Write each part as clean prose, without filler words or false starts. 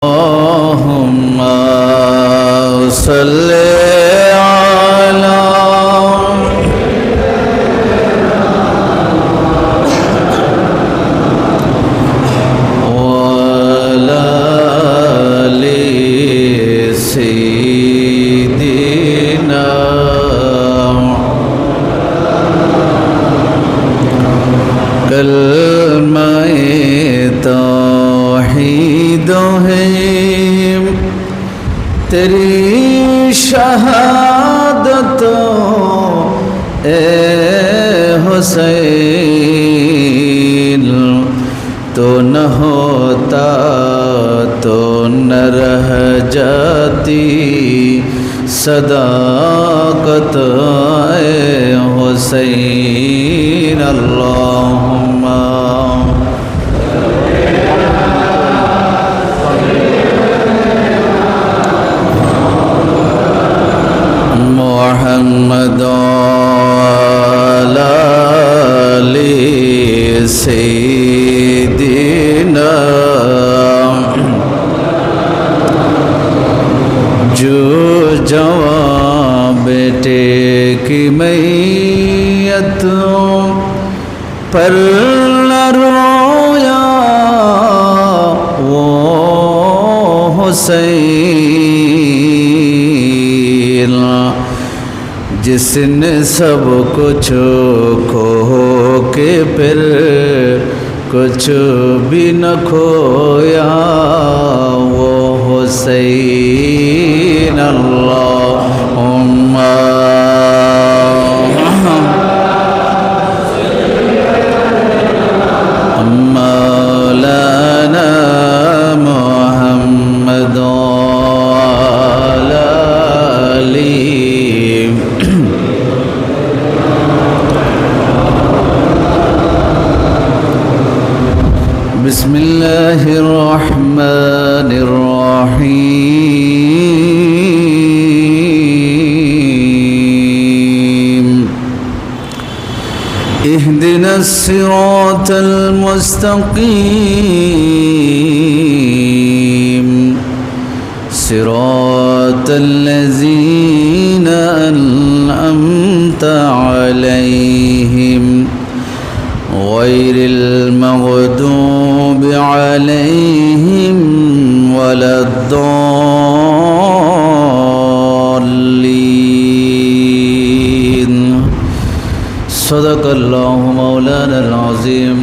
اللهم صل على وعلى آل سيدنا कलमा तौहीद है तेरी शहादत ए हुसैन तो न होता तो न रह जाती सदाकत ए हुसैन अल्लाहुम्मा मुहम्मद अला आलि सय्यिदिना जो जवां बेटे की मैयत पर न रोया वो हुसैन जिसने सब कुछ खो के फिर कुछ भी न खोया वो हुसैन अल्लाहुम्मा मौलाना मुहम्मद अला आलि बिस्मिल्लाहिर रहमानिर रहीम इहदिनस सिरातल मुस्तकीम सिरातल लज़ीना अनअमता अलैहिम गैरिल मग़दूबि अलैहिम वलद्दाल्लीन सदक़ल्लाहु मौलानाल अज़ीम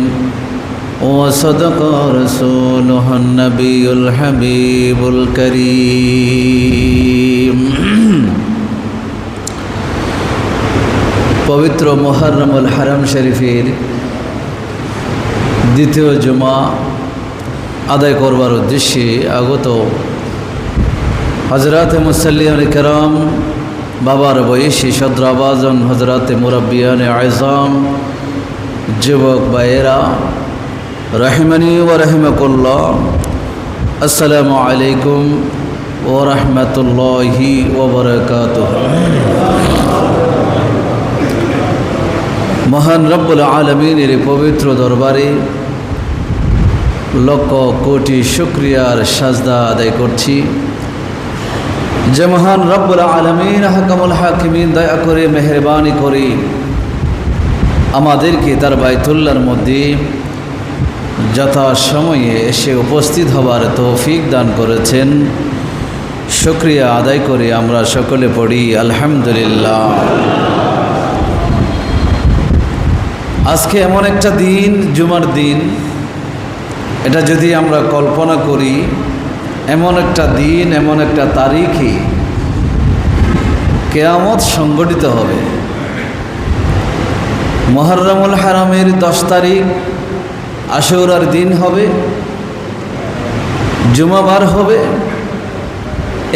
व सदक़ रसूलुहुन नबियुल हबीबुल करीम। पवित्र मुहर्रमुल हरम शरीफेर द्वितीय जुमा आदाय करबार उद्देश्ये आगत हजरत मुसल्लियान किराम बाबार बयसी सद्राबाजन हजरत मुरब्बियान आज़ाम जुबक भाइयेरा रहिमानी व रहिमाकुल्लाह अस्सलामु आलैकुम व रहमतुल्लाहि व बरकातुहू। महान रब्बुल आलमीनेर पवित्र दरबारे लक्ष कोटी शुक्रियार साजदा आदाय करছি যে महान रब्बुल आलमीन हकामुल हाकिमीन दया करे मेहरबानी करे आमादेरके तार बायतुल्लाहर मध्य যথা সময়ে এসে উপস্থিত হবার তৌফিক দান করেছেন। শুকরিয়া আদায় করে আমরা সকলে পড়ি আলহামদুলিল্লাহ। আজকে এমন একটা দিন, জুমার দিন, এটা যদি আমরা কল্পনা করি, এমন একটা দিন, এমন একটা তারিখে কিয়ামত সংগঠিত হবে। মুহররমুল হারামের 10 তারিখ আশুরার দিন হবে, জুমাবার হবে,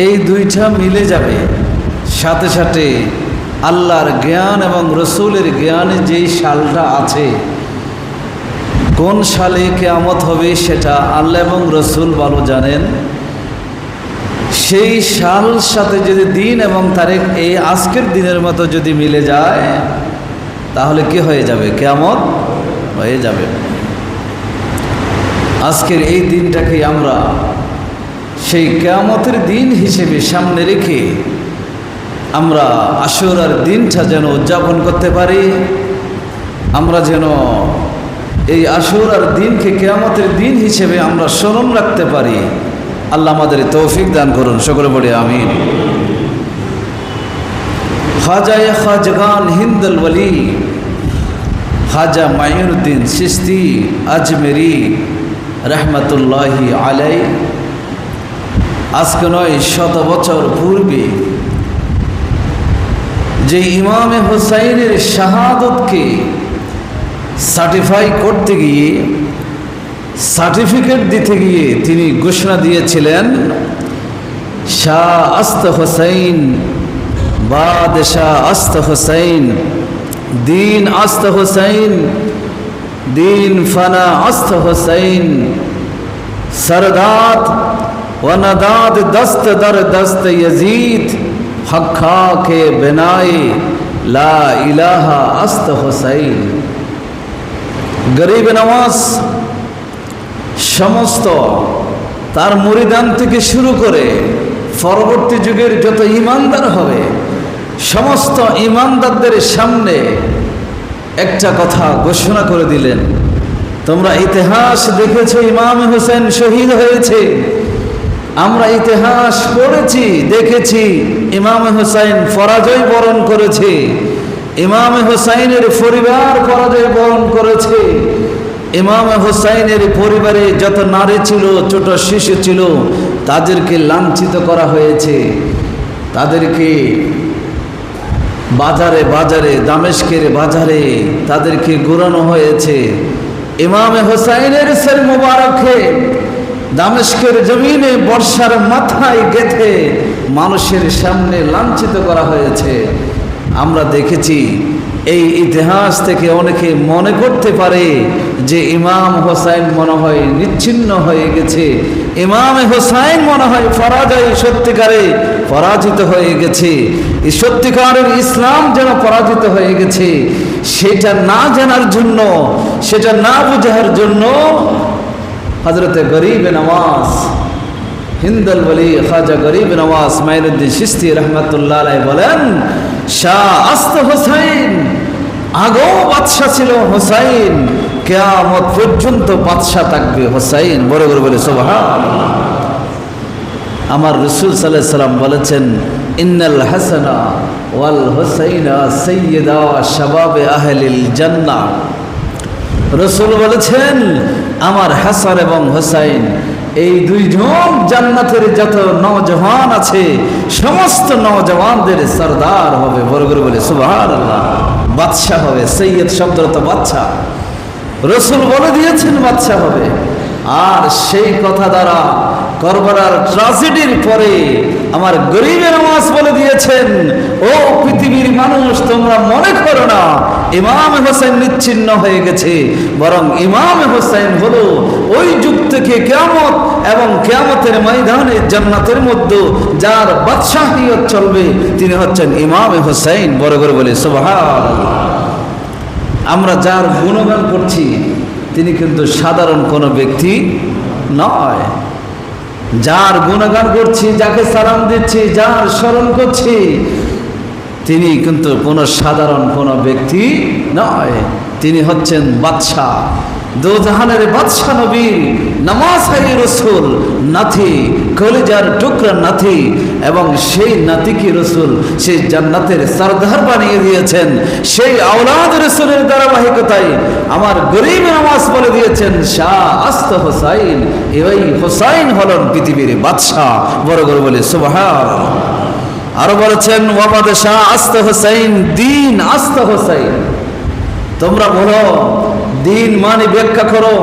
এই দুইটা মিলে যাবে। সাথে সাথে আল্লাহর জ্ঞান এবং রসুলের জ্ঞানে যেই সালটা আছে, কোন সালে কিয়ামত হবে সেটা আল্লাহ এবং রসুল ভালো জানেন। সেই সাল সাথে যদি দিন এবং তারিখ এই আজকের দিনের মতো যদি মিলে যায় তাহলে কি হয়ে যাবে? কিয়ামত হয়ে যাবে। আজকের এই দিনটাকে আমরা সেই কিয়ামতের দিন হিসেবে সামনে রেখে আমরা আশুরার দিনটা যেন উদযাপন করতে পারি, আমরা যেন এই আশুরার দিনকে কিয়ামতের দিন হিসেবে আমরা স্মরণ রাখতে পারি। আল্লাহ আমাদের তৌফিক দান করুন, সকলে বলি আমিন। খাজায়ে খাজগান হিন্দুল ওয়ালি খাজা মাঈনুদ্দিন চিশতি আজমেরি রহমতুল্লাহি আলাই আজকে নয় 100 বছর পূর্বে যে ইমামে হুসাইনের শাহাদতকে সার্টিফাই করতে গিয়ে, সার্টিফিকেট দিতে গিয়ে তিনি ঘোষণা দিয়েছিলেন, শাহ আস্ত হুসাইন বাদশাহ আস্ত হুসাইন, দিন আস্ত হুসাইন, দিন ফানা আস্ত হুসাইন, सरदात व नदात दस्त दर दस्त यजीद हक्का के बिनाए ला इलाहा अस्त हुसैन। गरीब नवाज समस्त तार मुरिदान থেকে শুরু করে পরবর্তী যুগের যত ঈমানদার হবে সমস্ত ঈমানদারদের সামনে একটা কথা ঘোষণা করে দিলেন, তোমরা ইতিহাস দেখেছো ইমাম হোসেন শহীদ হয়েছে, আমরা ইতিহাস পড়েছি দেখেছি ইমাম হোসেন পরাজয় বরণ করেছে, ইমাম হোসেনের পরিবার পরাজয় বরণ করেছে, ইমাম হোসেনের পরিবারে যত নারী ছিল, ছোট শিশু ছিল, তাদেরকে লাঞ্ছিত করা হয়েছে, তাদেরকে বাজারে বাজারে দামেস্কের বাজারে তাদেরকে ঘোরানো হয়েছে। ইমাম হোসেনের সর মুবারকে দামেস্কের জমিনে বর্ষার মাথায় গেঁথে মানুষের সামনে লাঞ্ছিত করা হয়েছে। আমরা দেখেছি এই ইতিহাস থেকে অনেকে মনে করতে পারে যে ইমাম হোসেন মনে হয় নিচ্ছিন্ন হয়ে গেছে, ইমাম হোসেন মনে হয় পরাজয় সত্যিকারে পরাজিত হয়ে গেছে, এই সত্যিকারের ইসলাম যেন পরাজিত হয়ে গেছে। সেটা না জানার জন্য, সেটা না বোঝার জন্য হযরতে গরিব নওয়াজ হিন্দুল ওয়ালি খাজা গরিব নওয়াজ মাঈনুদ্দিন চিশতি রহমাতুল্লাহ আলাইহি বলেন, শাহ আস্ত হুসাইন আগেও বাদশা ছিল হুসাইন, কিয়ামত পর্যন্ত বাদশা থাকবে হুসাইন। বড় করে বলে সুবহানাল্লাহ। আমার রাসূল সাল্লাল্লাহু আলাইহি সাল্লাম বলেছেন, ইন্নাল হাসানা ওয়াল হুসাইনা সাইয়্যিদা শাবাবে আহলিল জান্নাহ। রাসূল বলেছেন, আমার হাসান এবং হুসাইন এই দুইজন জান্নাতের যত নওজওয়ান আছে সমস্ত নওজওয়ানদের সরদার হবে। বড় করে বলে সুবহানাল্লাহ। বাদশা হবে, সৈয়দ শব্দটা তো বাদশা, রাসূল বলে দিয়েছেন বাদশা হবে। আর সেই কথা দ্বারা করবলার ট্রাজেডির পরে আমার গরিব নওয়াজ বলে দিয়েছেন, ও পৃথিবীর মানুষ তোমরা মনে করো না ইমাম হোসেন নিচ্ছিন্ন হয়ে গেছে, বরং ইমাম হোসেন হলো ওই যুগ থেকে কিয়ামত এবং কিয়ামতের ময়দানে জান্নাতের মধ্যে যার বাদশাহিয়ত চলবে তিনি হচ্ছেন ইমাম হোসেন। বড় করে বলে সুবহানাল্লাহ। আমরা যার গুণগান করছি তিনি কিন্তু সাধারণ কোনো ব্যক্তি নয়, যার গুণগান করছি, যাকে সালাম দিচ্ছি, যার স্মরণ করছি তিনি কিন্তু কোনো সাধারণ কোনো ব্যক্তি নয়, তিনি হচ্ছেন বাদশাহ, দোজাহানের বাদশাহ নবী, নামাজ-ই রাসূল, নাতি, কলিজার টুকরা নাতি, এবং সেই নাতিকে রাসূল সেই জান্নাতের সরদার বানিয়ে দিয়েছেন। সেই আওলাদ রাসূলের ধারাবাহিকতায় আমার গরিব নওয়াজ বলে দিয়েছেন, শাহ আস্ত হুসাইন, এই হুসাইন হলেন পৃথিবীর বাদশাহ। বড় করে বলে সুবহানাল্লাহ। আরো বলেছেন, ওয়াবাদ শাহ আস্ত হুসাইন, দিন আস্ত হুসাইন। তোমরা বলো দিন মানে ব্যাখ্যা করো,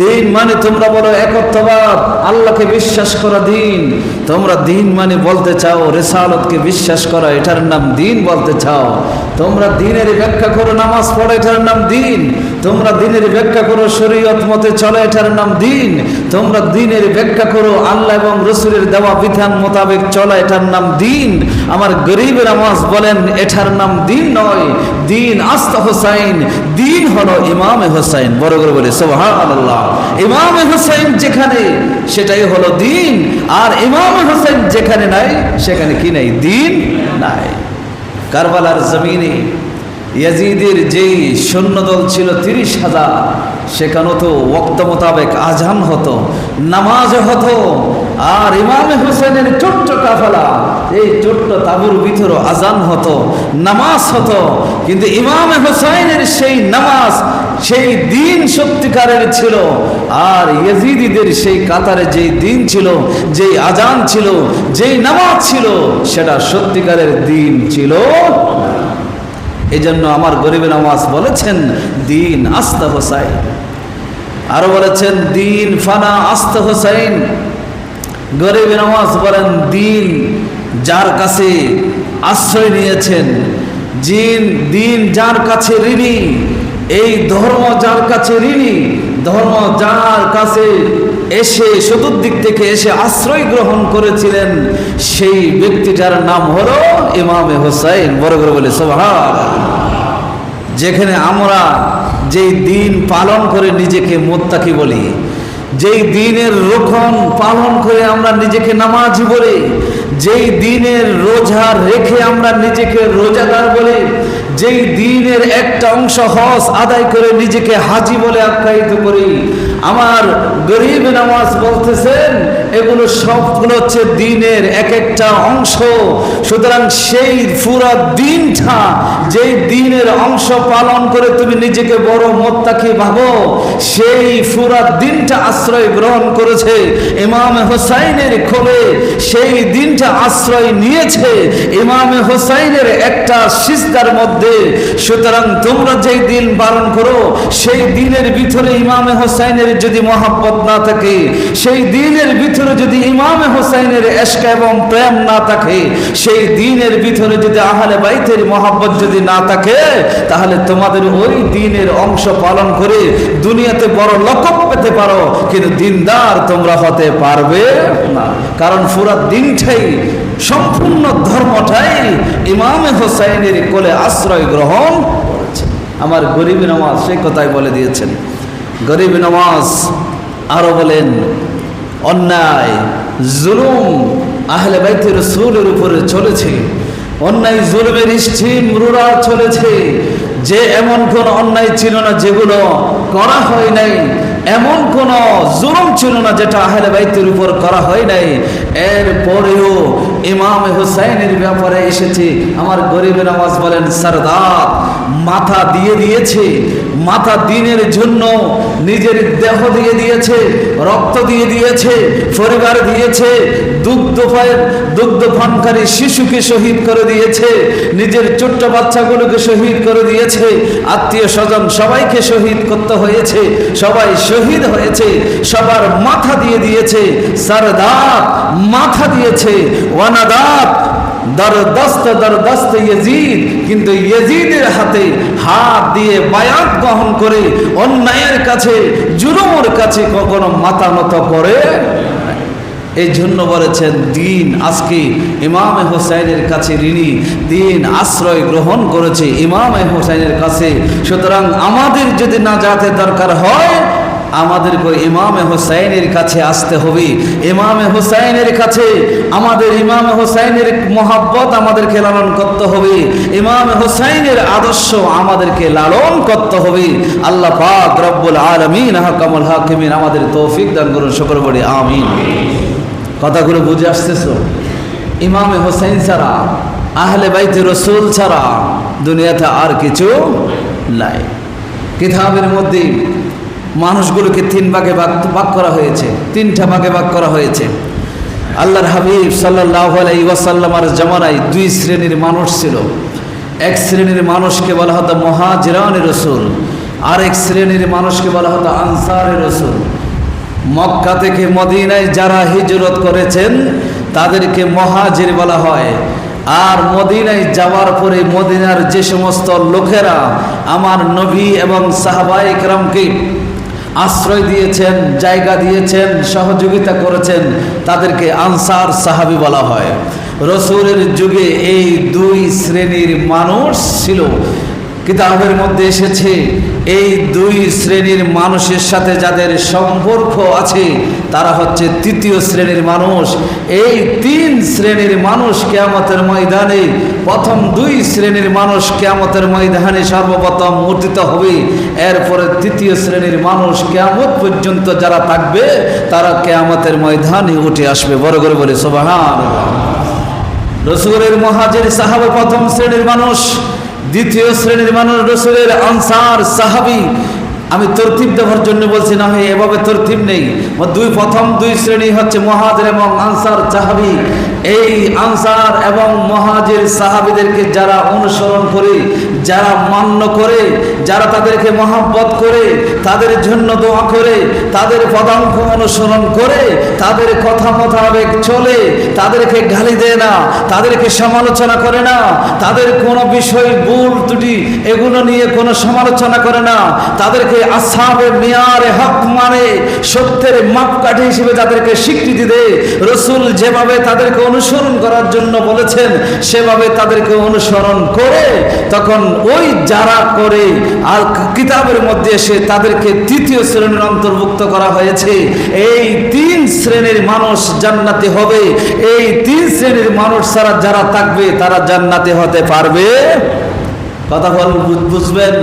দিন মানে তোমরা বলো একত্ববাদ, আল্লাহকে বিশ্বাস করা দিন। তোমরা দিন মানে বলতে চাও রিসালাতকে বিশ্বাস করা, এটার নাম দিন বলতে চাও। তোমরা দিনের ব্যাখ্যা করো নামাজ পড়া, এটার নাম দিন। তোমরা দিনের ব্যাখ্যা করো শরীয়ত মতে চলে, এটার নাম দিন। তোমরা দিনের ব্যাখ্যা করো আল্লাহ এবং রাসূলের দেওয়া বিধান মোতাবেক চলা, এটার নাম দিন। আমার গরিব নওয়াজ বলেন এটার নাম দিন নয়, দিন আস্ত হুসাইন, দিন হলো ইমাম হোসেন। বড় করে বলে সুবহানাল্লাহ। ইমামে হুসাইন যেখানে সেটাই হলো দিন, আর ইমামে হুসাইন যেখানে নাই সেখানে কি নাই? দিন নাই। কারবালার জমিনে ইয়াজিদের যেই সৈন্যদল ছিল 30,000, সেখানেও তো ওয়াক্ত মোতাবেক আজান হতো, নামাজ হতো, আর ইমামে হুসেনের ছোট্ট কাফেলা, এই ছোট্ট তাবুর ভিতরে আজান হতো, নামাজ হতো, কিন্তু ইমামে হুসাইনের সেই নামাজ, সেই দিন সত্যিকারের ছিল, আর ইয়াজিদিদের সেই কাতারে যেই দিন ছিল, যেই আজান ছিল, যেই নামাজ ছিল, সেটা সত্যিকারের দিন ছিল। এই জন্য আমার গরিবের নামাজ বলেছেন দিন আস্তা হোসাইন, আরো বলেছেন দিন ফানা আস্তা হোসাইন। গরিবের নামাজ বলেন দিন যার কাছে আশ্রয় নিয়েছেন, দিন যার কাছে ঋণী, এই ধর্ম যার কাছে ঋণী, ধর্ম যার কাছে এসে চতুর্দিক থেকে এসে আশ্রয় গ্রহণ করেছিলেন, সেই ব্যক্তিটার নাম হলো ইমামে হুসাইন। বড় করে বলে সুবহানাল্লাহ। যেখানে আমরা যেই দিন পালন করে নিজেকে মুত্তাকি বলি, যেই দিনের রক্ষণ পালন করে আমরা নিজেকে নামাজি বলি, যেই দিনের রোজা রেখে আমরা নিজেকে রোজাদার বলি, যেই দিনের একটা অংশ হজ আদায় করে নিজেকে হাজি বলে আখ্যায়িত করি, আমার গরিব নামাজ বলতেছেন এগুলো সবগুলো হচ্ছে দিনের এক একটা অংশ। সুতরাং সেই পুরো দিনটা, যেই দিনের অংশ পালন করে তুমি নিজেকে বড় মুত্তাকি ভাবো, সেই পুরো দিনটা আশ্রয় গ্রহণ করেছে ইমামে হুসাইনের কোলে, সেই দিনটা আশ্রয় নিয়েছে ইমামে হুসাইনের একটা সিজদার মধ্যে। সুতরাং তোমরা যেই দিন পালন করো, সেই দিনের ভিতরে ইমামে হুসাইনের যদি মহব্বত না থাকে, সেই দিনের ভিতরে যদি ইমামে হুসাইনের ইশক এবং প্রেম না থাকে, সেই দিনের ভিতরে যদি আহলে বাইতের মহব্বত যদি না থাকে, তাহলে তোমাদের ওই দিনের অংশ পালন করে দুনিয়াতে বড় লকব পেতে পারো, কিন্তু দিনদার তোমরা হতে পারবে না। কারণ পুরা দিনটাই, সম্পূর্ণ ধর্মটাই ইমামে হুসাইনের কোলে আশ্রয় গ্রহণ করেছে। আমার গরিব নামাজ সেই কথাই বলে দিয়েছেন। গরিব নামাজ আরো বলেন অন্যায় জুলুম আহলে বাইতে রাসূলের উপরে চলেছে, অন্যায় জুলুমের স্টিম রুরা চলেছে, যে এমন কোন অন্যায় ছিল না যেগুলো করা হয় নাই, এমন কোন জুলুম ছিল না যেটা আহলে বাইতের উপর করা হয় নাই। এরপরেও ইমামে হুসাইনের ব্যাপারে এসেছে, আমার গরিবের নামাজ বলেন সরদার মাথা দিয়ে দিয়েছে, মাথা দিনের জন্য নিজের দেহ দিয়ে দিয়েছে, রক্ত দিয়ে দিয়েছে, পরিবার দিয়েছে, দুগ্ধ পানকারী শিশুকে শহীদ করে দিয়েছে, নিজের ছোট্ট বাচ্চাগুলোকে শহীদ করে দিয়েছে, আত্মীয় স্বজন সবাইকে শহীদ করতে হয়েছে, সবাই শহীদ হয়েছে, সবার মাথা দিয়ে দিয়েছে। সরদার মাথা দিয়েছে, ওয়ানাদাত দরদস্ত ইয়াজিদ, কিন্তু ইয়াজিদের হাতে হাত দিয়ে বায়াত গ্রহণ করে অন্যায়ের কাছে, জুলুমের কাছে কখনো মাথা নত করে। এই জন্য বলেছেন দিন আজকে ইমামে হুসাইনের কাছে ঋণী, দিন আশ্রয় গ্রহণ করেছে ইমামে হুসাইনের কাছে। সুতরাং আমাদের যদি নাজাতের দরকার হয়, আমাদেরকে ইমামে হুসাইনের কাছে আসতে হবে। ইমামে হুসাইনের কাছে আমাদের ইমামে হুসাইনের মহব্বত আমাদেরকে লালন করতে হবে, ইমামে হুসাইনের আদর্শ আমাদেরকে লালন করতে হবে। আল্লাহ পাক রব্বুল আলামিন আহকামুল হাকিমিন আমাদের তৌফিক দান করুন, সকলে বলি আমিন। কথাগুলো বুঝে আসতেছো? ইমামে হুসাইন ছাড়া, আহলে বাইতে রাসূল ছাড়া দুনিয়াতে আর কিছু নাই। কিতাবের মধ্যে মানুষগুলোকে তিন ভাগে ভাগ করা হয়েছে, তিনটা ভাগে ভাগ করা হয়েছে। আল্লাহর হাবিব সাল্লাল্লাহু আলাইহি ওয়াসাল্লামের জামানায় দুই শ্রেণীর মানুষ ছিল। এক শ্রেণীর মানুষকে বলা হতো মুহাজিরানে রাসূল, আরেক শ্রেণীর মানুষকে বলা হতো আনসারে রাসূল। মক্কা থেকে মদিনায় যারা হিজরত করেছেন তাদেরকে মুহাজির বলা হয়, আর মদিনায় যাওয়ার পরে মদিনার যে সমস্ত লোকেরা আমার নবী এবং সাহাবায়ে কেরামকে আশ্রয় দিয়েছেন, জায়গা দিয়েছেন, সহযোগিতা করেছেন, তাদেরকে আনসার সাহাবী বলা হয়। রসুলের যুগে এই দুই শ্রেণীর মানুষ ছিল। কিতাবের মধ্যে এসেছে এই দুই শ্রেণীর মানুষের সাথে যাদের সম্পর্ক আছে তারা হচ্ছে তৃতীয় শ্রেণীর মানুষ। এই তিন শ্রেণীর মানুষ কিয়ামতের ময়দানে, প্রথম দুই শ্রেণীর মানুষ কিয়ামতের ময়দানে সর্বপ্রথম উত্থিত হবে। এরপরে তৃতীয় শ্রেণীর মানুষ কিয়ামত পর্যন্ত যারা থাকবে তারা কিয়ামতের ময়দানে উঠে আসবে। বড় করে বলে সুবহানাল্লাহ। রাসূলের মুহাজির সাহাবা প্রথম শ্রেণীর মানুষ, দ্বিতীয় শ্রেণীর মানুষ রাসূলের আনসার সাহাবী। আমি তরতিব দেওয়ার জন্য বলছি, না হয় এভাবে তরতিব নেই। প্রথম দুই শ্রেণী হচ্ছে মুহাজির এবং আনসার সাহাবী। এই আনসার এবং মুহাজির সাহাবীদেরকে যারা অনুসরণ করে, যারা মান্য করে, যারা তাদেরকে মহব্বত করে, তাদের জন্য দোয়া করে, তাদের পদাঙ্ক অনুসরণ করে, তাদের কথা মোতাবেক চলে, তাদেরকে গালি দেয় না, তাদেরকে সমালোচনা করে না, তাদের কোনো বিষয় ভুল ত্রুটি এগুলো নিয়ে কোনো সমালোচনা করে না, তাদেরকে আসহাবে মিয়ারে হক মানে সত্যের মাপকাঠি হিসেবে যাদেরকে স্বীকৃতি দেয়, রাসূল যেভাবে তাদেরকে অনুসরণ করার জন্য বলেছেন সেভাবে তাদেরকে অনুসরণ করে, তখন ওই যারা করে আর কিতাবের মধ্যে এসে তাদেরকে তৃতীয় শ্রেণীর অন্তর্ভুক্ত করা হয়েছে। এই তিন শ্রেণীর মানুষ জান্নাতি হবে। এই তিন শ্রেণীর মানুষ ছাড়া যারা থাকবে তারা জান্নাতি হতে পারবে। কথা বুঝবেন।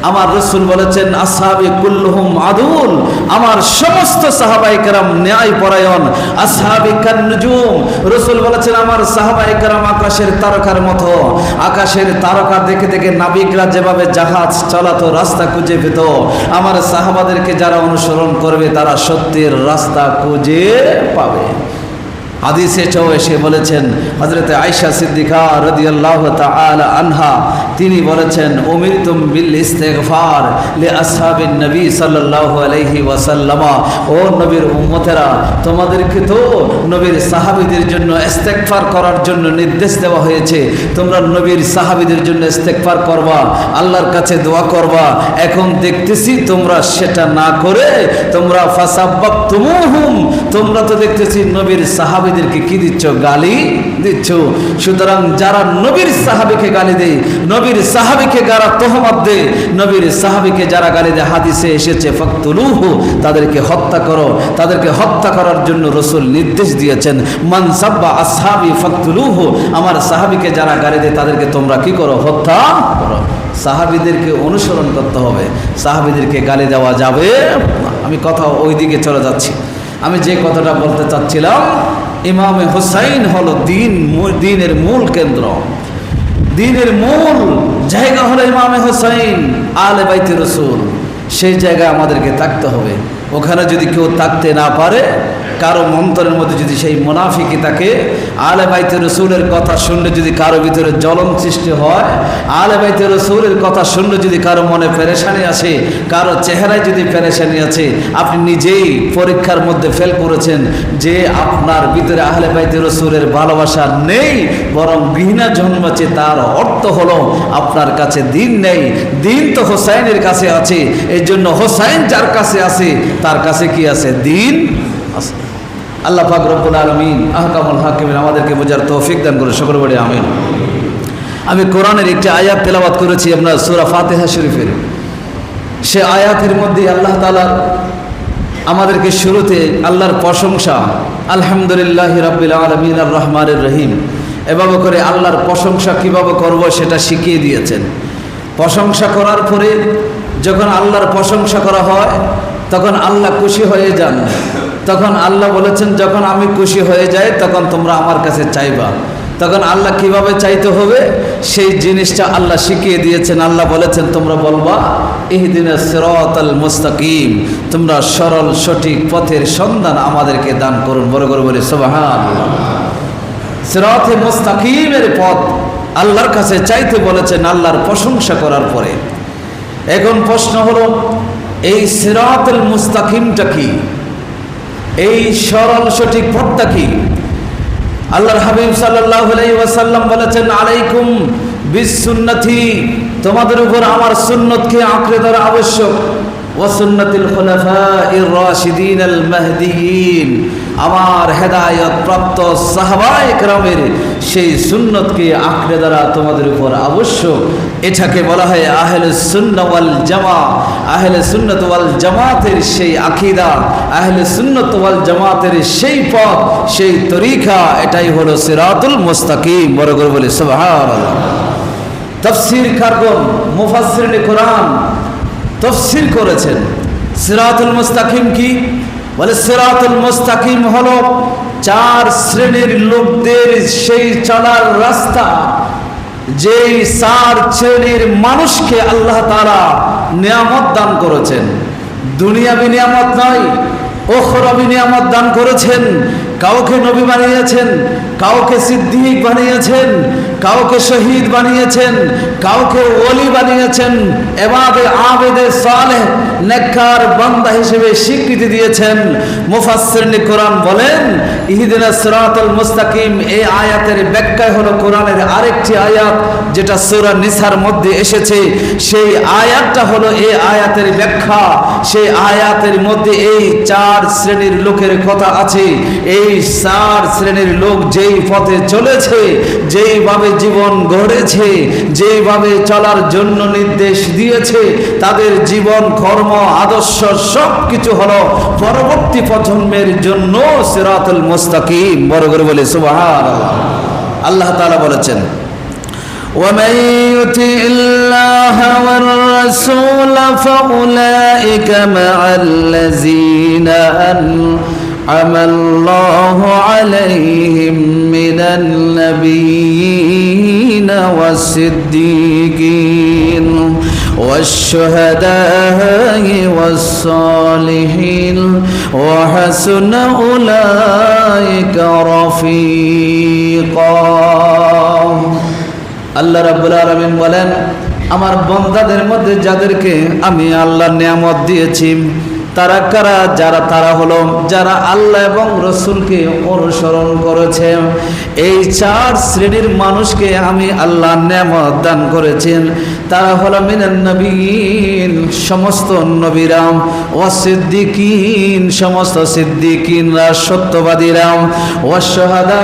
আমার রাসূল বলেছেন আসহাবি কুল্লুহুম আদুল, আমার সমস্ত সাহাবায়ে কেরাম ন্যায় পরায়ণ। আসহাবি কান্নুজুম, রাসূল বলেছেন আমার সাহাবায়ে কেরাম আকাশের তারকার মতো। আকাশের তারকা দেখে দেখে নাবিকরা যেভাবে জাহাজ চালাতো, রাস্তা খুঁজে পেত, আমার সাহাবাদেরকে যারা অনুসরণ করবে তারা সত্যের রাস্তা খুঁজে পাবে। হাদিসে এসে বলেছেন হযরত আয়েশা সিদ্দিকা রাদিয়াল্লাহু তাআলা আনহা, তিনি বলেছেন উমিরতুম বিল ইস্তিগফার লি আসহাবিন নবী সাল্লাল্লাহু আলাইহি ওয়াসাল্লাম, ও নবীর উম্মতেরা তোমাদেরকে তো নবীর সাহাবীদের জন্য ইস্তিগফার করার জন্য নির্দেশ দেওয়া হয়েছে। তোমরা নবীর সাহাবীদের জন্য ইস্তিগফার করবা, আল্লাহর কাছে দোয়া করবা। এখন দেখতেছি তোমরা সেটা না করে তোমরা ফাসাব্বাতুমুহুম, তোমরা তো দেখতেছি নবীর সাহাবী সাহাবীদেরকে কি দিচ্ছ? গালি দিচ্ছ। সুতরাং যারা নবীর সাহাবীকে গালি দেয়, নবীর সাহাবীকে যারা তহমত দেয়, নবীর সাহাবীকে যারা গালি দেয়, হাদিসে এসেছে ফাকতুলুহু, তাদেরকে হত্যা করো। তাদেরকে হত্যা করার জন্য রাসূল নির্দেশ দিয়েছেন, মান সাব্বা আসহাবি ফাকতুলুহু, আমার সাহাবীকে যারা গালি দেয় তাদেরকে তোমরা কি করো? হত্যা করো। সাহাবীদেরকে অনুসরণ করতে হবে, সাহাবীদেরকে গালি দেওয়া যাবে না। আমি কথা ওই দিকে চলে যাচ্ছি। আমি যে কথাটা বলতে চাচ্ছিলাম, ইমামে হুসাইন হলো দ্বীনের মূল কেন্দ্র, দ্বীনের মূল জায়গা হলো ইমামে হুসাইন, আলে বাইতে রাসূল। সেই জায়গায় আমাদেরকে থাকতে হবে। ওখানে যদি কেউ থাকতে না পারে, কারো মন্তরের মধ্যে যদি সেই মুনাফিকি থাকে, আলে বাইতে রাসূলের কথা শুনলে যদি কারো ভিতরে জ্বলন সৃষ্টি হয়, আলে বাইতে রাসূলের কথা শুনলে যদি কারো মনে পেরেশানি আসে, কারো চেহারায় যদি পেরেশানি আছে, আপনি নিজেই পরীক্ষার মধ্যে ফেল করেছেন যে আপনার ভিতরে আহলে বাইতে রাসূলের ভালোবাসা নেই, বরং ঘৃণা জন্মেছে। তার অর্থ হলো আপনার কাছে দ্বীন নেই। দ্বীন তো হোসাইনের কাছে আছে, এই জন্য হোসাইন যার কাছে আছে তার কাছে কি আছে? দ্বীন আছে। আল্লাহ পাক রব্বুল আলামিন আহকামুল হাকিমিন আমাদেরকে বোঝার তৌফিক দান করে, সকলে বলি আমিন। আমি কোরআনের একটি আয়াত তেলাওয়াত করেছি আপনার সূরা ফাতিহা শরীফের। সে আয়াতের মধ্যে আল্লাহ তাআলা আমাদেরকে শুরুতে আল্লাহর প্রশংসা, আলহামদুলিল্লাহি রাব্বিল আলামিন আর রহমানির রহিম, এভাবে করে আল্লাহর প্রশংসা কিভাবে করব সেটা শিখিয়ে দিয়েছেন। প্রশংসা করার পরে যখন আল্লাহর প্রশংসা করা হয় তখন আল্লাহ খুশি হয়ে যান। তখন আল্লাহ বলেছেন, যখন আমি খুশি হয়ে যাই তখন তোমরা আমার কাছে চাইবা। তখন আল্লাহ কিভাবে চাইতে হবে সেই জিনিসটা আল্লাহ শিখিয়ে দিয়েছেন। আল্লাহ বলেছেন, তোমরা বলবা ইহদিনাস সিরাতাল মুস্তাকিম, তোমরা সরল সঠিক পথের সন্ধান আমাদেরকে দান করুন। বড় করে বলি সুবহানাল্লাহ। সিরাতে মুস্তাকিমের পথ আল্লাহর কাছে চাইতে বলেছেন আল্লাহর প্রশংসা করার পরে। এখন প্রশ্ন হলো, এই সিরাতুল মুস্তাকিমটা কি? এই সরল সঠিক পথটা কি? আল্লাহর হাবিব সাল্লাল্লাহু আলাইহি ওয়াসাল্লাম বলেছেন, আলাইকুম বিসুন্নতি, তোমাদের উপর আমার সুন্নতকে আঁকড়ে ধরা আবশ্যক। ওয়াসুন্নাতিল খুলাফাইর রাশিদিনাল মাহদিয়িন, আমার হেদায়েত প্রাপ্ত সাহাবায়ে কেরামের সেই সুন্নতকে আঁকড়ে ধরা তোমাদের উপর আবশ্যক। এটাকে বলা হয় আহলে সুন্নাহ ওয়াল জামাত। আহলে সুন্নাত ওয়াল জামাতের সেই আকীদা, আহলে সুন্নাত ওয়াল জামাতের সেই পথ, সেই তরিকা, এটাই হলো সিরাতুল মুস্তাকিম। বড় করে বলি সুবহানাল্লাহ। তাফসীর কারগণ, মুফাসসিরিনে কোরআন তাফসীর করেছেন সিরাতুল মুস্তাকিম কি। বলে সিরাতুল মুস্তাকিম হলো চার শ্রেণীর লোকদের সেই চলার রাস্তা, যেই চার শ্রেণীর মানুষকে আল্লাহ তাআলা নিয়ামত দান করেছেন। দুনিয়াবি নিয়ামত নয়, উখরাবি নিয়ামত দান করেছেন। কাউকে নবী বানিয়েছেন, কাউকে সিদ্দিক বানিয়েছেন, কাউকে শহীদ বানিয়েছেন, কাউকে ওলি বানিয়েছেন, এবাদে আবেদে সালেহ নেককার বান্দা হিসেবে স্বীকৃতি দিয়েছেন। মুফাসসিরিনে কোরআন বলেন ইহদিনাস সিরাতাল মুস্তাকিম, এই আয়াতের ব্যাখ্যায় হলো কোরআনের আরেকটি আয়াত যেটা সূরা নিসার মধ্যে এসেছে। সেই আয়াতটা হলো এই আয়াতের ব্যাখ্যা। সেই আয়াতের মধ্যে এই চার শ্রেণীর লোকের কথা আছে। এই চার শ্রেণীর লোক যেই পথে চলেছে, যেইভাবে জীবন গড়েছে, যেইভাবে চলার জন্য নির্দেশ দিয়েছে, তাদের জীবন কর্ম আদর্শ সব কিছু হলো পরবর্তী প্রজন্মের জন্য সিরাতুল মুস্তাকিম। বড় করে বলে সুবহানাল্লাহ। আল্লাহ তাআলা বলেছেন ومن يطع الله والرسول فأولئك مع الذين أنعم الله عليهم من النبيين والصديقين والشهداء والصالحين وحسن أولئك رفيقا। আল্লাহ রাব্বুল আলামিন বলেন আমার বান্দাদের মধ্যে যাদেরকে আমি আল্লাহর নিয়ামত দিয়েছি তারা কারা? তারা হলো যারা আল্লাহ এবং রসুলকে অনুসরণ করেছে। এই চার শ্রেণীর মানুষকে আমি আল্লাহ নিয়ামত দান করেছেন। তারা হলো মিনান নবীন, সমস্ত নবীরা, ও সিদ্দিকিন, সমস্ত সিদ্দিকিনরা, সত্যবাদীরা, ও শুহাদা,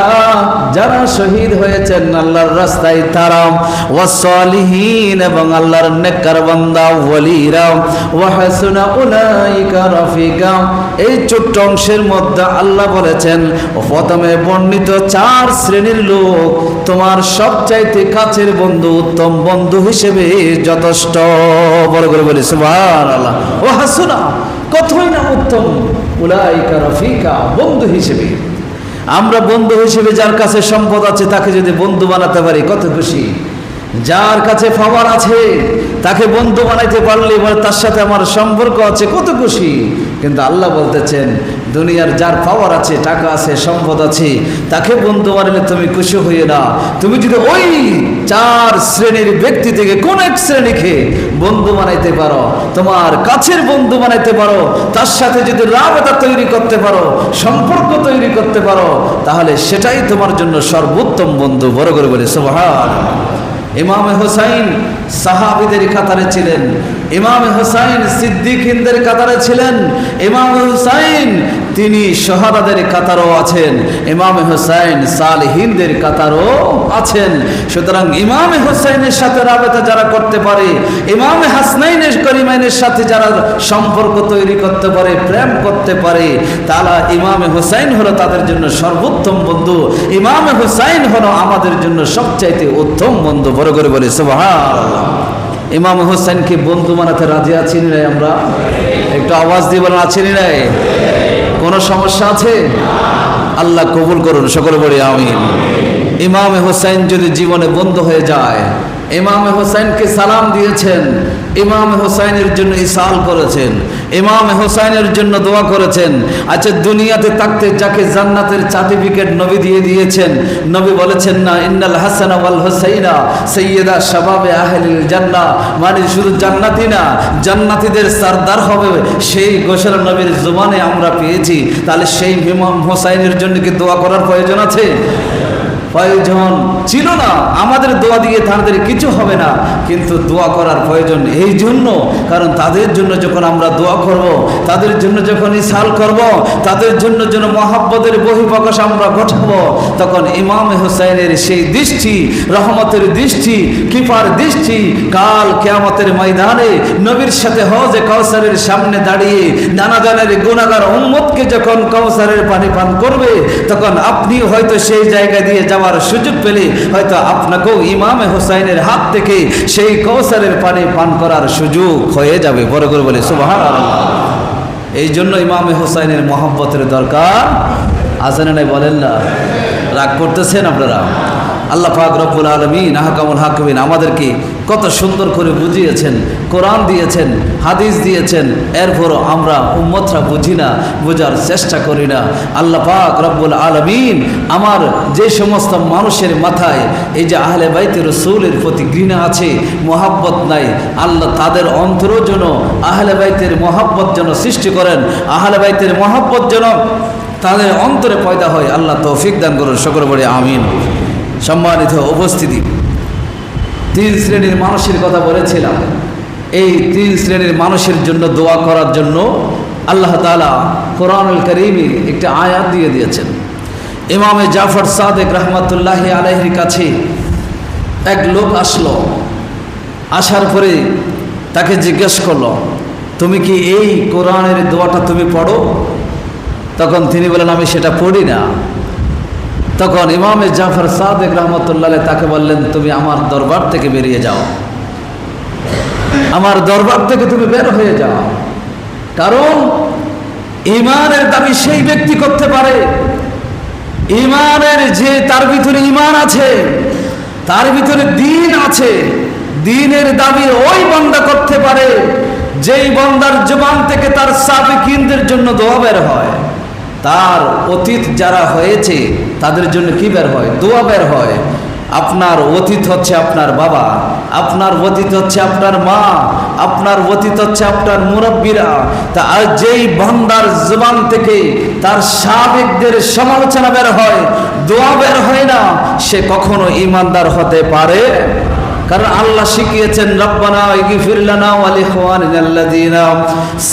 যারা শহীদ হয়েছেন আল্লাহর রাস্তায় তারা, ও সালিহিন, এবং আল্লাহর নেককার বান্দা ওয়ালিরা, ও হাসুনা উলাইকা রাফিকা। এই ছোট্ট অংশের মধ্যে আল্লাহ বলেছেন প্রথমে বর্ণিত চার শ্রেণীর লোক তোমার সবচাইতে কাছের বন্ধু, উত্তম বন্ধু হিসেবে যথেষ্ট। বড় করে বলি সুবহানাল্লাহ। ও হাসুনা, কতই না উত্তম, উলাইকা রাফিকা, বন্ধু হিসেবে। আমরা বন্ধু হিসেবে যার কাছে সম্পদ আছে তাকে যদি বন্ধু বানাতে পারি কত খুশি। যার কাছে পাওয়ার আছে তাকে বন্ধু বানাইতে পারলে বলে তার সাথে আমার সম্পর্ক আছে, কত খুশি। কিন্তু আল্লাহ বলতেছেন দুনিয়ার যার পাওয়ার আছে, টাকা আছে, সম্পদ আছে, তাকে বন্ধু বানালে তুমি খুশি হইয়ে না। তুমি যদি ওই চার শ্রেণীর ব্যক্তি থেকে কোন এক শ্রেণীকে বন্ধু বানাইতে পারো, তোমার কাছের বন্ধু বানাইতে পারো, তার সাথে যদি রাবতা তৈরি করতে পারো, সম্পর্ক তৈরি করতে পারো, তাহলে সেটাই তোমার জন্য সর্বোত্তম বন্ধু। বড় করে বলে সুবহানাল্লাহ। ইমাম হুসাইন সাহাবীদের কাতারে ছিলেন, ইমাম হুসাইন সিদ্দিকিনদের কাতারে ছিলেন, ইমাম হুসাইন তিনি শাহাদাদের কাতারও আছেন, ইমাম হুসাইন সালেহিনদের কাতারও আছেন। সুতরাং ইমাম হুসাইনের সাথে রাবেতা যারা করতে পারে, ইমাম হাসনাইনের করিমাইনের সাথে যারা সম্পর্ক তৈরি করতে পারে, প্রেম করতে পারে, তারা ইমাম হুসাইন হলো তাদের জন্য সর্বোত্তম বন্ধু। ইমাম হুসাইন হলো আমাদের জন্য সবচাইতে উত্তম বন্ধু। বড় করে বলি সুবহানাল্লাহ। ইমাম হুসাইনকে বন্ধু বানাতে রাজি আছি না আমরা? একটু আওয়াজ দিয়ে বলেন আছি না? কোনো সমস্যা আছে? আল্লাহ কবুল করুন, সকলে বলি আমিন। ইমাম হুসাইন যদি জীবনে বন্ধু হয়ে যায়, ইমাম হুসাইনকে সালাম দিয়েছেন, ইমাম হুসাইনের জন্য ইসাল করেছেন, ইমাম হুসাইনের জন্য দোয়া করেছেন। আচ্ছা, দুনিয়াতে থাকতে যাকে জান্নাতের সার্টিফিকেট নবী দিয়ে দিয়েছেন, নবী বলেছেন না ইন্নাল হাসান ওয়াল হুসাইনা সাইয়্যিদা শাবাবে আহলিল জান্নাহ, মানে শুধু জান্নাতি না, জান্নাতীদের সরদার হবে, সেই ঘোষণা নবীর জবানে আমরা পেয়েছি। তাহলে সেই ইমাম হুসাইনের জন্য কি দোয়া করার প্রয়োজন আছে? প্রয়োজন ছিল না, আমাদের দোয়া দিয়ে তাদের কিছু হবে না, কিন্তু দোয়া করার প্রয়োজন এই জন্য, কারণ তাদের জন্য যখন আমরা দোয়া করব, তাদের জন্য যখন ইসাল করব, তাদের জন্য যেন মহাব্বতের বহিঃপ্রকাশ আমরা ঘটাবো, তখন ইমাম হুসাইনের সেই দৃষ্টি, রহমতের দৃষ্টি, কৃপার দৃষ্টি কাল কিয়ামতের ময়দানে নবীর সাথে হজে কাউসারের সামনে দাঁড়িয়ে নানাজনের গুনাহগার উম্মতকে যখন কাউসারের পানি পান করবে, তখন আপনি হয়তো সেই জায়গা দিয়ে যাওয়ার সুযোগ পেলে হয়তো আপনাকেও ইমামে হুসাইনের হাত থেকে সেই কাউসারের পানি পান করার সুযোগ হয়ে যাবে। বড় করে বলে সুবহানাল্লাহ। এই জন্য ইমামে হুসাইনের মহব্বতের দরকার আছে না নাই বলেন না? রাগ করতেছেন আপনারা? আল্লাহ পাক রব্বুল আলামিন আহকামুল হাকিমিন আমাদেরকে কত সুন্দর করে বুঝিয়েছেন, কোরআন দিয়েছেন, হাদিস দিয়েছেন, এরপরও আমরা উম্মতরা বুঝি না, বোঝার চেষ্টা করি না। আল্লাহ পাক রব্বুল আলামিন আমার যে সমস্ত মানুষের মাথায় এই যে আহলে বাইতে রাসূলের প্রতি ঘৃণা আছে, মহাব্বত নাই, আল্লাহ তাদের অন্তরও যেন আহলে বাইতের মহাব্বত যেন সৃষ্টি করেন, আহলে বাইতের মহাব্বত যেন তাদের অন্তরে পয়দা হয়। আল্লাহ তৌফিক দান করুন, সকলে বলি আমিন। সম্মানিত উপস্থিতি, 3 শ্রেণীর মানুষের কথা বলেছিলাম। এই 3 শ্রেণীর মানুষের জন্য দোয়া করার জন্য আল্লাহ তাআলা কোরআনুল কারীমে একটা আয়াত দিয়ে দিয়েছেন। ইমামে জাফর সাদেক রহমাতুল্লাহি আলাইহির কাছে এক লোক আসলো, আসার পরে তাকে জিজ্ঞেস করলো, তুমি কি এই কোরআনের দোয়াটা তুমি পড়ো? তখন তিনি বলেন, আমি সেটা পড়ি না। তখন ইমামে জাফর সাদেক রহমতুল্লাহ তাকে বললেন, তুমি আমার দরবার থেকে বেরিয়ে যাও, আমার দরবার থেকে তুমি বের হয়ে যাও। কারণ ঈমানের দাবি সেই ব্যক্তি করতে পারে, ঈমানের যে তার ভিতরে ঈমান আছে, তার ভিতরে দ্বীন আছে, দ্বীনের দাবি ওই বান্দা করতে পারে যেই বান্দার জবান থেকে তার সাবিকিনদের জন্য দোয়া বের হয়, তার অতীত যারা হয়েছে তাদের জন্য কি বের হয়? দোয়া বের হয়। আপনার অতীত হচ্ছে আপনার বাবা, আপনার অতীত হচ্ছে আপনার মা, আপনার অতীত হচ্ছে আপনার মুরব্বীরা। তা আর যেই বান্দার জবান থেকে তার সাবেকদের সমালোচনা বের হয়, দোয়া বের হয় না, সে কখনো ঈমানদার হতে পারে। কারণ আল্লাহ শিখিয়েছেন, রব্বানা ইগফির লানা ওয়া লিইখওয়ানিনাল্লাযীনা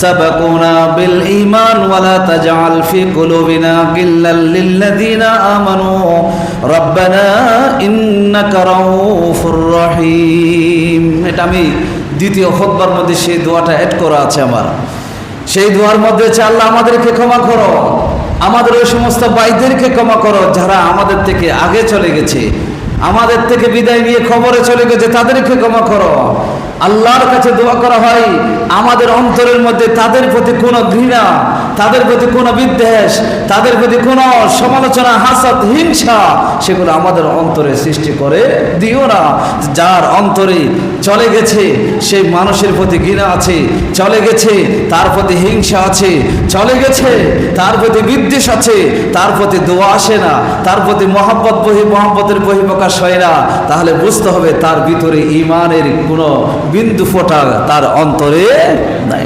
সাবাকুনা বিল ঈমান ওয়া লা তাজআল ফি কুলুবিনা গিল্লাল লিল্লাযীনা আমানু রব্বানা ইন্নাকা রাউফুর রহিম। এটা আমি দ্বিতীয় খুতবার মধ্যে সেই দোয়াটা অ্যাড করা আছে আমার। সেই দোয়ার মধ্যে আছে, আল্লাহ আমাদেরকে ক্ষমা করো, আমাদের ওই সমস্ত ভাইদেরকে ক্ষমা করো যারা আমাদের থেকে আগে চলে গেছে, আমাদের থেকে বিদায় নিয়ে খবরে চলে গেছে, তাদেরকে ক্ষমা করো। আল্লাহর কাছে দোয়া করা হয় আমাদের অন্তরের মধ্যে তাদের প্রতি কোনো ঘৃণা, তাদের প্রতি কোনো বিদ্বেষ, তাদের প্রতি কোনো সমালোচনা, হাসাদ, হিংসা, সেগুলো আমাদের অন্তরে সৃষ্টি করে দিও না। যার অন্তরে চলে গেছে সেই মানুষের প্রতি ঘৃণা আছে, চলে গেছে তার প্রতি হিংসা আছে, চলে গেছে তার প্রতি বিদ্বেষ আছে, তার প্রতি দোয়া আসে না, তার প্রতি মহব্বতের বহিঃপ্রকাশ হয় না, তাহলে বুঝতে হবে তার ভিতরে ঈমানের কোনো বিন্দু ফোঁটা তার অন্তরে নাই।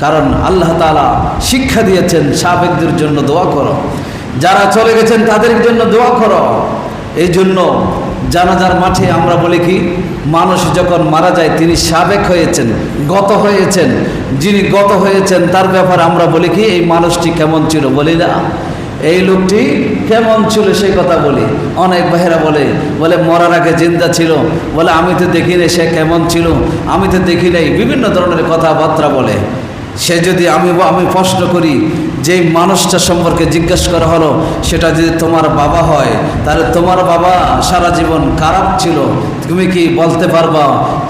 কারণ আল্লাহ তাআলা শিক্ষা দিয়েছেন সাবেকদের জন্য দোয়া করো, যারা চলে গেছেন তাদের জন্য দোয়া করো। এই জন্য জানাজার মাঠে আমরা বলি কি, মানুষ যখন মারা যায় তিনি সাবেক হয়েছেন, গত হয়েছেন, যিনি গত হয়েছেন তার ব্যাপারে আমরা বলি কি, এই মানুষটি কেমন ছিল বলি না, এই লোকটি কেমন ছিল সেই কথা বলি। অনেক ভাইয়েরা বলে মরার আগে জিন্দা ছিল, বলে আমি তো দেখি নাই সে কেমন ছিল, আমি তো দেখি নাই, বিভিন্ন ধরনের কথাবার্তা বলে। সে যদি আমি প্রশ্ন করি, যেই মানুষটা সম্পর্কে জিজ্ঞেস করা হলো সেটা যদি তোমার বাবা হয়, তাহলে তোমার বাবা সারা জীবন খারাপ ছিল, তুমি কি বলতে পারবা?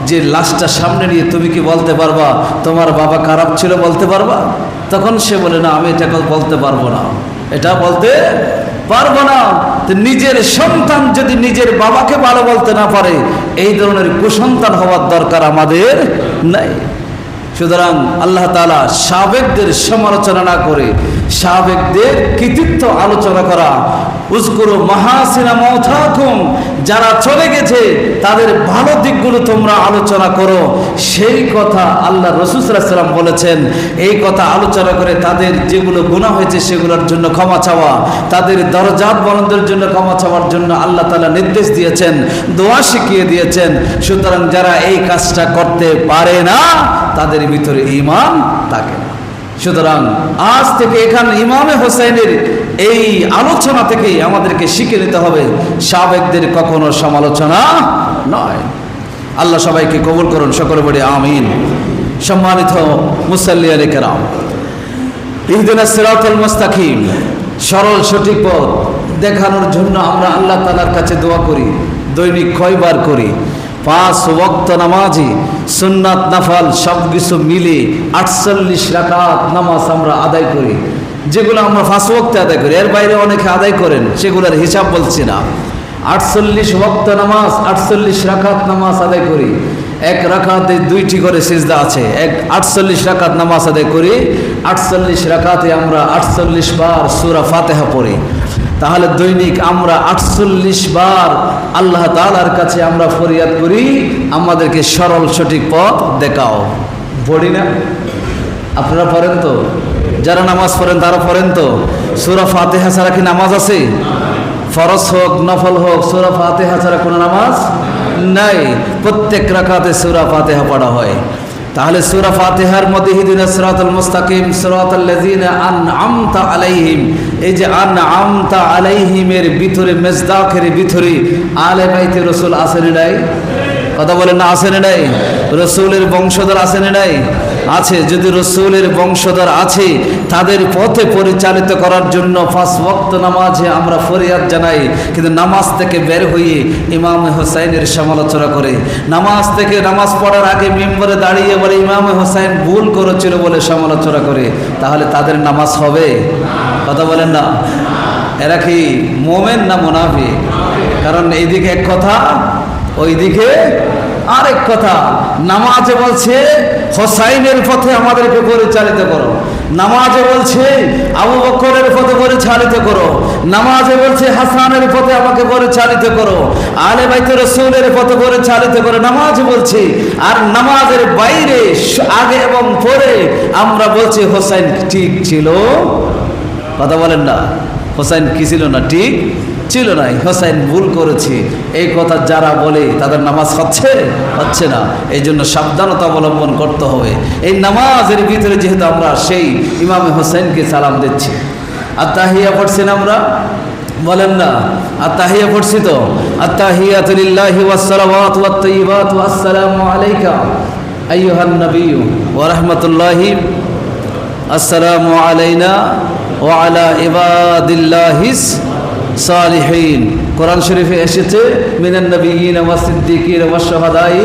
যে লাশটা সামনে নিয়ে তুমি কি বলতে পারবা তোমার বাবা খারাপ ছিল, বলতে পারবা? তখন সে বলে, না আমি এটা বলতে পারবো না, এটা বলতে পারবো না। তো নিজের সন্তান যদি নিজের বাবাকে ভালো বলতে না পারে, এই ধরনের কুসন্তান হওয়ার দরকার আমাদের নাই। সুতরাং আল্লাহ তাআলা সাবেকদের সমালোচনা না করে সাবেকদের কৃতিত্ব আলোচনা করা। উযকুরু মাহাসিনা মাওতাকুম, যারা চলে গেছে তাদের ভালো দিকগুলো তোমরা আলোচনা করো। সেই কথা আল্লাহ রাসূল সাল্লাল্লাহু আলাইহি ওয়াসাল্লাম বলেছেন। এই কথা আলোচনা করে তাদের যেগুলো গুনাহ হয়েছে সেগুলোর জন্য ক্ষমা চাওয়া, তাদের দরজাত বুলন্দের জন্য ক্ষমা চাওয়ার জন্য আল্লাহ তাআলা নির্দেশ দিয়েছেন, দোয়া শিখিয়ে দিয়েছেন। সুতরাং যারা এই কাজটা করতে পারে না তাদের ভিতরে ঈমান থাকে না। সুতরাং আজ থেকে এখানে ইমামে হোসেনের এই আলোচনা থেকেই আমাদেরকে শিখে নিতে হবে সাবেকদের কখনো সমালোচনা নয়। আল্লাহ সবাইকে কবুল করুন, সকলে বলি আমিন। সম্মানিত মুসাল্লিয়ানে কেরাম, ইহদিনাস সিরাতাল মুস্তাকিম, সরল সঠিক পথ দেখানোর জন্য আমরা আল্লাহ তাআলার কাছে দোয়া করি, দৈনিক কয়বার করি? 5 ওয়াক্ত নামাজি, সুন্নাত নাফল সব কিছু মিলে 48 রাকাত নামাজ আমরা আদায় করি, যেগুলো আমরা 5 ওয়াক্তে আদায় করি। এর বাইরে অনেকে আদায় করেন, সেগুলোর হিসাব বলছি না। 48 ওয়াক্ত নামাজ, 48 রাকাত নামাজ আদায় করি। এক রাকাতে 2টি করে সিজদা আছে। 48 রাকাত নামাজ আদায় করি। 48 রাকাতে আমরা 48 বার সূরা ফাতিহা পড়ি। তাহলে দৈনিক আমরা 48 বার আল্লাহ তাআলার কাছে আমরা ফরিয়াদ করি, আমাদেরকে সরল সঠিক পথ দেখাও। পড়ি না? আপনারা পড়েন তো? যারা নামাজ পড়েন তারা পড়েন তো? সূরা ফাতিহা ছাড়া কি নামাজ আছে? ফরজ হোক নফল হোক, সূরা ফাতিহা ছাড়া কোনো নামাজ নাই। প্রত্যেক রাকাতে সূরা ফাতিহা পড়া হয়। তাহলে সূরা ফাতিহার মধ্যে ইহদিনাস সিরাতাল মুস্তাকিম সিরাতাল লাযিনা আনআমতা আলাইহিম, এই যে আনআমতা আলাইহিমের ভিতরে, মেজদাকের ভিতরে আলে বাইতে রাসূল আছেন নাই? কথা বলেন না, আছেন নাই? রাসূলের বংশধর আছেন নাই? আছে। যদি রাসূলের বংশধর আছে তাদের পথে পরিচালিত করার জন্য 5 ওয়াক্ত নামাজে আমরা ফরিয়াদ জানাই, কিন্তু নামাজ থেকে বের হয়ে ইমামে হোসেনের সমালোচনা করে, নামাজ থেকে নামাজ পড়ার আগে মিম্বরে দাঁড়িয়ে বলে ইমামে হোসেন ভুল করেছিল বলে সমালোচনা করে, তাহলে তাদের নামাজ হবে? কথা বলেন না। এরা কি মুমিন না মুনাফিক? কারণ এইদিকে এক কথা, ওইদিকে আরেক কথা। নামাজে বলছে হোসাইনের পথে আমাদেরকে পরিচালিত করো, নামাজে বলছে আবু বকরের পথে পরিচালিত করো, নামাজে বলছে হাসানের পথে আমাকে পরিচালিত করো, আলে বাইতে রাসূলের পথে পরিচালিত করো, নামাজে বলছি। আর নামাজের বাইরে আগে এবং পরে আমরা বলছি হোসাইন ঠিক ছিল। কথা বলেন না, হোসাইন কি ছিল না? ঠিক ছিল না, হোসেন ভুল করেছে। এই কথা যারা বলে তাদের নামাজ হচ্ছে না। এই জন্য সাবধানতা অবলম্বন করতে হবে। এই নামাজের ভিতরে যেহেতু আমরা সেই ইমামে হোসেনকে সালাম দিচ্ছি, আত্তাহিয়া পড়ছি না আমরা? বলেন না, আত্তাহিয়া পড়ছি তো? আত্তাহিয়াতু লিল্লাহি ওয়াস সালাওয়াতু ওয়াত তাইয়্যিবাতু আসসালামু আলাইকা আইয়ুহান নাবিয়্যু ওয়া রাহমাতুল্লাহি, আসসালামু আলাইনা ওয়া আলা ইবাদিল্লাহিস সালিহিন। কোরআন শরীফে এসেছে মিনান নবিয়্যিনা ওয়াস সিদ্দিকিনা ওয়াশ শুহাদাই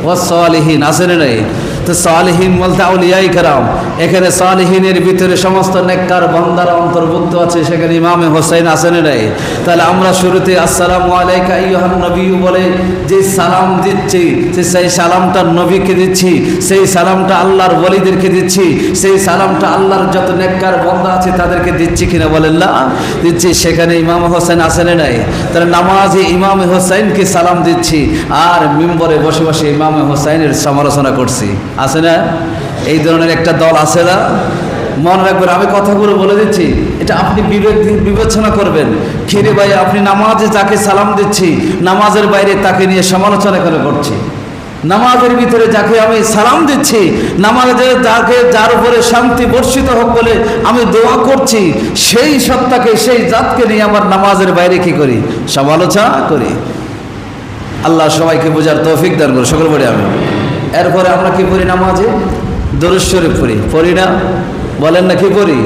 ওয়াস সালিহিন, আছে না নাই? তো সালিহিন বলতে আউলিয়ায়ে কেরাম। এখানে সালিহিনের ভিতরে সমস্ত নেককার বান্দারা অন্তর্ভুক্ত আছে, সেখানে ইমামে হোসেন আছে না নাই? তাহলে আমরা শুরুতে আসসালামু আলাইকা আইয়ুহান নবিয়্যু বলে যে সালাম দিচ্ছি, সেই সালামটা নবীকে দিচ্ছি, সেই সালামটা আল্লাহর ওলিদেরকে দিচ্ছি, সেই সালামটা আল্লাহর যত নেককার বান্দা আছে তাদেরকে দিচ্ছি কিনা বলেন না? দিচ্ছি। সেখানে ইমাম হোসেন আছে না নাই? তাহলে নামাজে ইমামে হোসেনকে সালাম দিচ্ছি আর মিম্বরে বসে বসে ইমামে হোসেনের সমালোচনা করছি, আছে না? এই ধরনের একটা দল আছে না? মনে রাখবেন, আমি কথাগুলো বলে দিচ্ছি, এটা আপনি বিবেচনা করবেন। খিরে ভাই, আপনি নামাজে যাকে সালাম দিচ্ছি, নামাজের বাইরে তাকে নিয়ে সমালোচনা করে করছি। নামাজের ভিতরে যাকে আমি সালাম দিচ্ছি, নামাজে যার উপরে শান্তি বর্ষিত হোক বলে আমি দোয়া করছি, সেই সত্তাকে, সেই জাতকে নিয়ে আমার নামাজের বাইরে কি করি? সমালোচনা করি। আল্লাহ সবাইকে বোঝার তৌফিক দান করে, সকল বলি আমি। এরপরে আমরা কি পড়ি? নামাজে দরুদ শরীফ পড়ি না? বলেন না, কি পড়ি?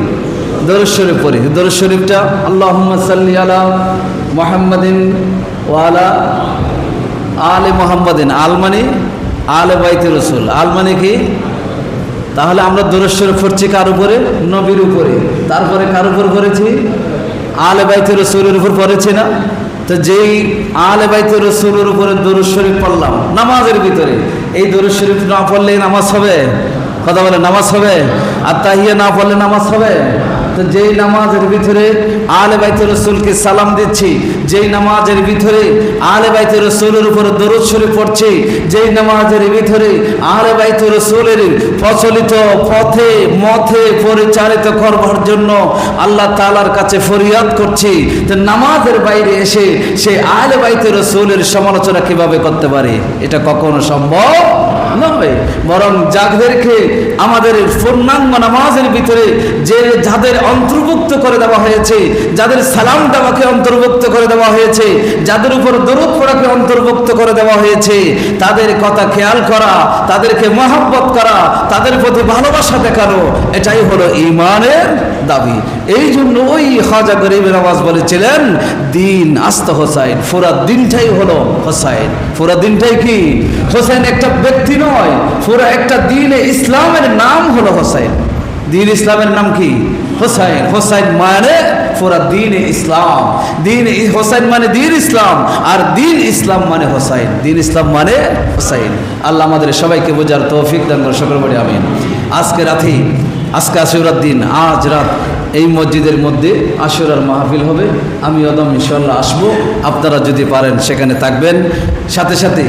দরুদ শরীফ পড়ি। দরুদ শরীফটা আল্লাহুম্মা সাল্লি আলা মুহাম্মাদিন ওয়া আলা আলে মুহাম্মাদিন। আল মানে আলে বাইতে রাসূল। আল মানে কি? তাহলে আমরা দরুদ শরীফ পড়ছি কার উপরে? নবীর উপরে। তারপরে কার উপর পড়েছি? আলে বাইতে রাসূলের উপর পড়েছি না? তো যেই আলে বাইতে রাসূলের উপরে দরুদ শরীফ পড়লাম নামাজের ভিতরে, এই দরুদ শরীফ না পড়লে নামাজ হবে? কথা বলে, নামাজ হবে? আর তাহিয়া না পড়লে নামাজ হবে? তো যেই নামাজের ভিতরে আহলে বাইতে রাসূলকে সালাম দিচ্ছি, যেই নামাজের ভিতরে আহলে বাইতে রাসূলের উপর দরুদ শরীফ পড়ছি, যেই নামাজের ভিতরে আহলে বাইতে রাসূলের প্রচলিত পথে মথে পরিচালিত করবার জন্য আল্লাহ তাআলার কাছে ফরিয়াদ করছি, তো নামাজের বাইরে এসে সে আহলে বাইতে রাসূলের সমালোচনা কিভাবে করতে পারে? এটা কখনো সম্ভব নয়। বরং যাদেরকে আমাদের পূর্ণাঙ্গ নামাজের ভিতরে যাদের অন্তর্ভুক্ত করে দেওয়া হয়েছে, যাদের সালাম দেওয়াকে অন্তর্ভুক্ত করে দেওয়া হয়েছে, যাদের উপর দরুদ পড়াকে অন্তর্ভুক্ত করে দেওয়া হয়েছে, তাদের কথা খেয়াল করা, তাদেরকে মহব্বত করা, তাদের প্রতি ভালোবাসা দেখানো, এটাই হলো ঈমানের দাবি। এই জন্য ওই খাজা গরিব নওয়াজ বলেছিলেন, দিন আস্ত হোসাইন, পুরা দিনটাই হলো হোসাইন। পুরা দিনটাই কি? হোসেন একটা ব্যক্তি নয়, পুরা একটা দিন ইসলামের নাম হলো হোসাইন। দিন ইসলামের নাম কি? হোসাইন। হোসাইন মানে পুরা দিন ইসলাম। দিন হোসাইন মানে দিন ইসলাম, আর দিন ইসলাম মানে হোসাইন। দিন ইসলাম মানে হোসাইন। আল্লাহ আমাদের সবাইকে বোঝার তৌফিক দান করে, সকলে বলি আমিন। আজকে রাতে, আজকে আশুরার দিন, আজ রাত এই মসজিদের মধ্যে আশুরার মাহফিল হবে। আমি একদম ইনশাআল্লাহ আসবো, আপনারা যদি পারেন সেখানে থাকবেন। সাথে সাথে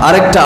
আরেকটা